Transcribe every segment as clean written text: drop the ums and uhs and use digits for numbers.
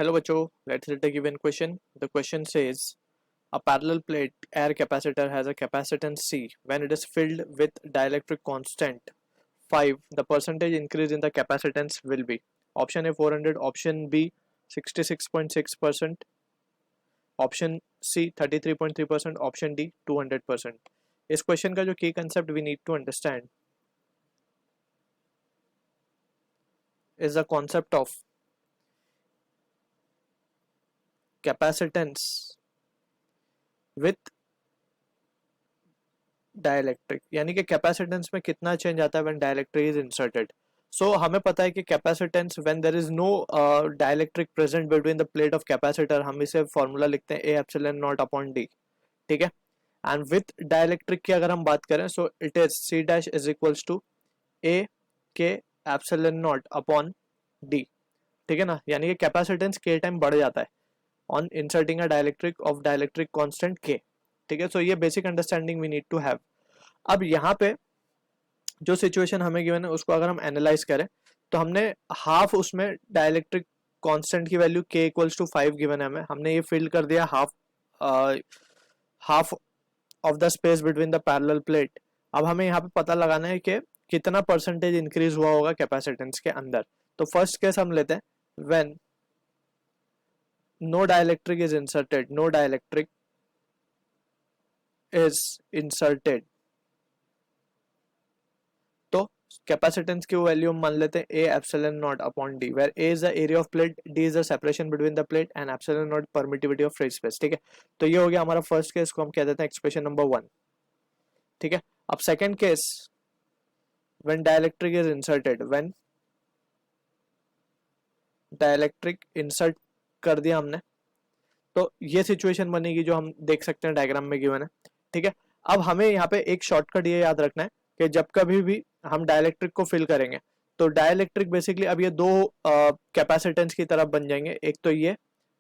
Hello बच्चों, let's read the given question. The question says a parallel plate air capacitor has a capacitance C. When it is filled with dielectric constant 5, the percentage increase in the capacitance will be option A 400, option B 66.6%, option C 33.3%, option D 200%. इस question का जो की concept we need to understand is the concept of capacitance with dielectric, यानी कि capacitance में कितना change आता है when dielectric is inserted. So हमें पता है कि capacitance when there is no dielectric present between the plate of capacitor, हम इसे फॉर्मूला लिखते हैं A epsilon naught upon D. ठीक है. एंड विथ डायलैक्ट्रिक की अगर हम बात करें so it is c dash is equals to a k epsilon naught upon D. ठीक है ना, यानी कि कैपेसिटेंस के टाइम बढ़ जाता है on inserting a dielectric of dielectric constant के. ठीक है. सो ये basic understanding we need to have. अब यहाँ पे जो सिचुएशन हमें गिवन है उसको अगर हम एनालाइज करें तो हमने हाफ उसमें डायलैक्ट्रिक कांस्टेंट की value k equals to 5 given है हमें, हमने ये फिल कर दिया half of the space between the parallel plate. अब हमें यहाँ पे पता लगाना है कि कितना परसेंटेज इंक्रीज हुआ होगा कैपेसिटेंस के अंदर. तो फर्स्ट केस हम लेते हैं when no dielectric is inserted, no dielectric is inserted. तो कैपेसिटेंस की वैल्यू हम मान लेते हैं A epsilon naught upon D, where A is the area of plate, D is the separation between the plate and epsilon naught permittivity of free space. ठीक है. तो ये हो गया हमारा फर्स्ट केस, को हम कह देते हैं एक्सप्रेशन नंबर 1. ठीक है. अब second case when dielectric is inserted, when dielectric insert कर दिया हमने तो ये सिचुएशन बनेगी जो हम देख सकते हैं डायग्राम में गिवन है. ठीक है. अब हमें यहाँ पे एक शॉर्टकट ये याद रखना है कि जब कभी भी हम डायलैक्ट्रिक को फिल करेंगे तो डायलैक्ट्रिक बेसिकली अब ये दो कैपेसिटेंस की तरफ बन जाएंगे, एक तो ये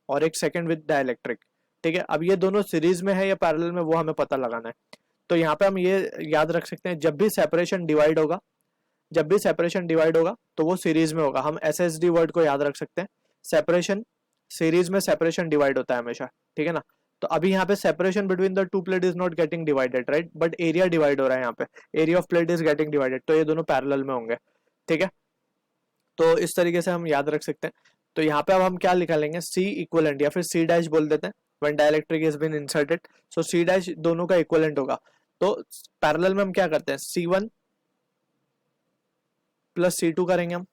और एक सेकंड विद डायलैक्ट्रिक. ठीक है. अब ये दोनों सीरीज में है या पैरेलल में वो हमें पता लगाना है. तो यहाँ पे हम ये याद रख सकते हैं जब भी सेपरेशन डिवाइड होगा, जब भी सेपरेशन डिवाइड होगा तो वो सीरीज में होगा. हम SSD वर्ड को याद रख सकते हैं. सेपरेशन सीरीज में सेपरेशन डिवाइड होता है हमेशा. ठीक है ना. तो अभी यहाँ पे separation between the two plate is not getting divided, right, but area divide हो रहा है. यहाँ पे area of plate is getting divided, तो ये दोनों पैरेलल में होंगे. ठीक है. तो इस तरीके से हम याद रख सकते हैं. तो यहाँ पे अब हम क्या निकालेंगे, सी इक्वलेंट या फिर सी डैश बोल देते हैं when dielectric is been inserted. So C dash दोनों का इक्वलेंट होगा. तो पैरेलल में हम क्या करते हैं, C1 प्लस C2 करेंगे हम.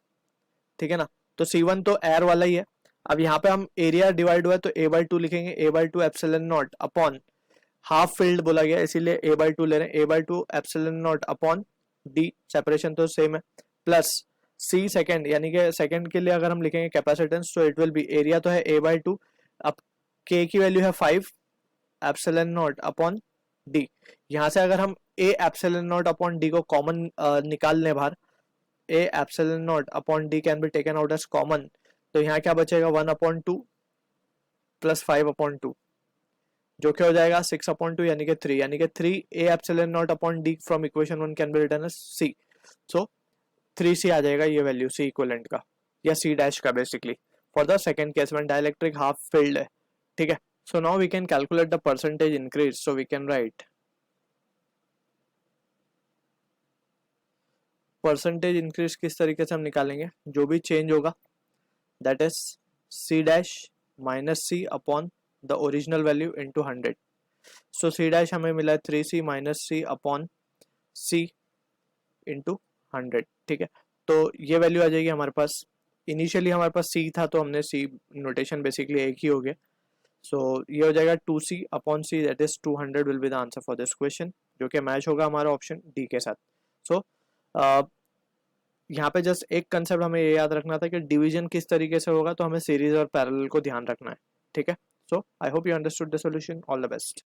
ठीक है ना. तो C1 तो एयर वाला ही है. अब यहाँ पे हम एरिया डिवाइड हुआ है तो A/2 लिखेंगे, A/2 epsilon naught upon half field बोला गया इसीलिए A/2 ले रहे हैं, A/2 epsilon naught upon D, separation तो सेम है, प्लस C सेकंड, यानी कि सेकंड के लिए अगर हम लिखेंगे कैपेसिटेंस तो इट विल बी, एरिया तो है A/2, अब K की वैल्यू है 5 एप्सिलॉन नॉट अपॉन डी. यहाँ से अगर हम A epsilon naught upon D को कॉमन निकाल लें बाहर, A epsilon naught upon D can be taken out as common, तो यहाँ क्या बचेगा 1/2 प्लस 5/2 जो क्या हो जाएगा 6/2 यानी कि 3, यानी कि 3 A epsilon naught upon D from equation 1 can be written as C. So 3C आ जाएगा ये वैल्यू C इक्विवेलेंट का या C डैश का basically for the second case when dielectric half filled है. ठीक है. So now we can calculate the percentage increase. So we can write percentage increase किस तरीके से हम निकालेंगे, जो भी चेंज होगा that is C dash minus C upon the original value into 100. So C dash हमें मिला है 3C minus C upon C into 100. ठीक है. तो ये वैल्यू आ जाएगी हमारे पास. इनिशियली हमारे पास C था तो हमने C नोटेशन बेसिकली एक ही हो गया. सो ये हो जाएगा 2C upon C, that is 200 will be the answer for this question, जो कि मैच होगा हमारा ऑप्शन डी के साथ. सो यहाँ पे जस्ट एक कंसेप्ट हमें ये याद रखना था कि डिवीजन किस तरीके से होगा, तो हमें सीरीज और पैरेलल को ध्यान रखना है. ठीक है. So I hope you understood the solution. All the best.